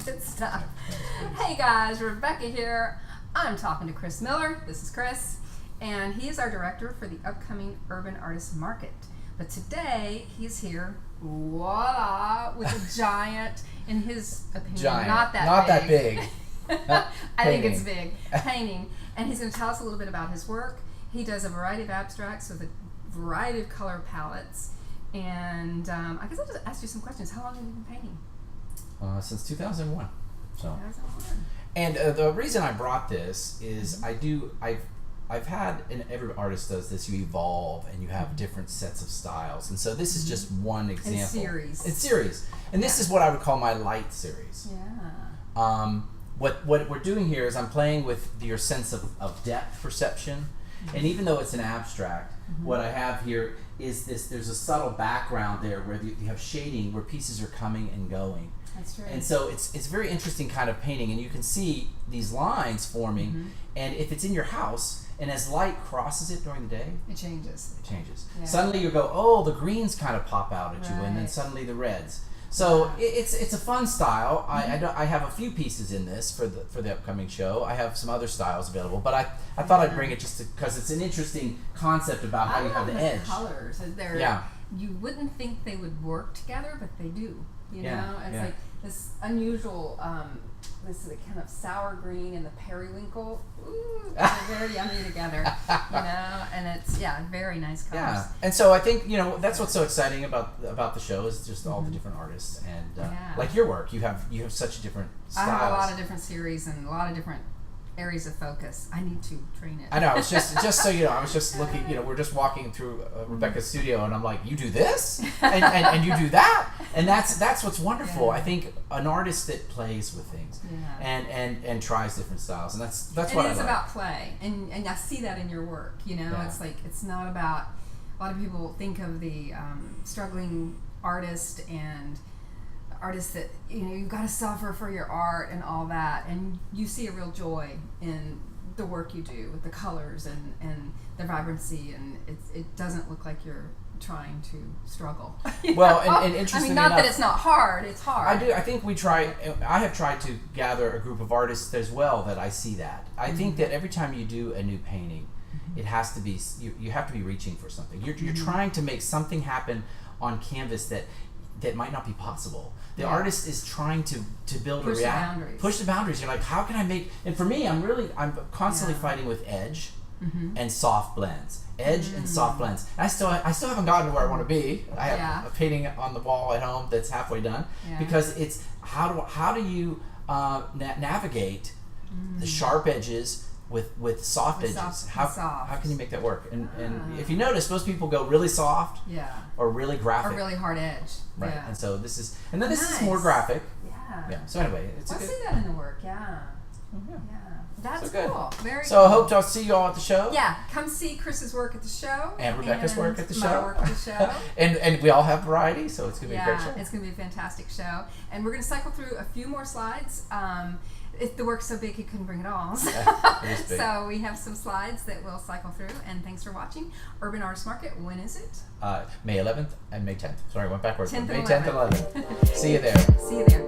Good stuff. Hey guys, Rebecca here. I'm talking to Chris Miller. This is Chris, and he is our director for the upcoming Urban Artist Market. But today he's here, voila, with a giant, in his opinion, not that big. I think it's big. Painting, and he's going to tell us a little bit about his work. He does a variety of abstracts with a variety of color palettes, and I guess I'll just ask you some questions. How long have you been painting? Since 2001. So. 2001. And the reason I brought this is I've had, and every artist does this, you evolve and you have different sets of styles. And so this is just one example. It's series. And this is what I would call my light series. Yeah. What we're doing here is I'm playing with your sense of depth perception. And even though it's an abstract, what I have here is there's a subtle background there where you have shading where pieces are coming and going. That's true. And so it's very interesting kind of painting, and you can see these lines forming, and if it's in your house, and as light crosses it during the day, it changes. Yeah. Suddenly you go, oh, the greens kind of pop out at you, and then suddenly the reds. So it's a fun style. I have a few pieces in this for the upcoming show. I have some other styles available, but I thought I'd bring it just because it's an interesting concept about how you have the edge. Colors, you wouldn't think they would work together, but they do. You know, it's like this unusual, this kind of sour green and the periwinkle. Ooh, they're very yummy together. You know, and it's very nice colors. Yeah, and so I think that's what's so exciting about the show is just all the different artists and like your work. You have such different styles. I have a lot of different series and a lot of different areas of focus. I need to train it. I know. It's just so you know. I was just looking. We're just walking through Rebecca's studio, and I'm like, you do this, and you do that, and that's what's wonderful. I think an artist that plays with things and tries different styles, and that's what I like. It is about play, and I see that in your work. It's like it's not about. A lot of people think of the struggling artist and artists that you've got to suffer for your art and all that, and you see a real joy in the work you do with the colors and the vibrancy, and it doesn't look like you're trying to struggle. Well, and interestingly not enough, that it's not hard. It's hard. I think I have tried to gather a group of artists as well that I see that. I think that every time you do a new painting, it has to be you have to be reaching for something. You're trying to make something happen on canvas that might not be possible. The artist is trying to build push push the boundaries. You're like, how can I make? And for me, I'm constantly fighting with edge and soft blends. Edge and soft blends. And I still haven't gotten to where I want to be. I have a painting on the wall at home that's halfway done because it's how do you navigate the sharp edges with soft edges. How can you make that work? And if you notice, most people go really soft or really graphic. Or really hard edge. Right. Yeah. And so this is more graphic. Yeah. So anyway, I see that in the work. Yeah. That's so cool. Very so cool. I hope to see you all at the show. Yeah. Come see Chris's work at the show. And Rebecca's work at the show. My work at the show. and we all have variety, so it's going to be a great show. It's going to be a fantastic show. And we're going to cycle through a few more slides. The work's so big he couldn't bring it all. It is big. So we have some slides that we'll cycle through. And thanks for watching. Urban Artist Market, when is it? May 11th and May 10th. Sorry, I went backwards. 10th May and 10th and 11th. See you there. See you there.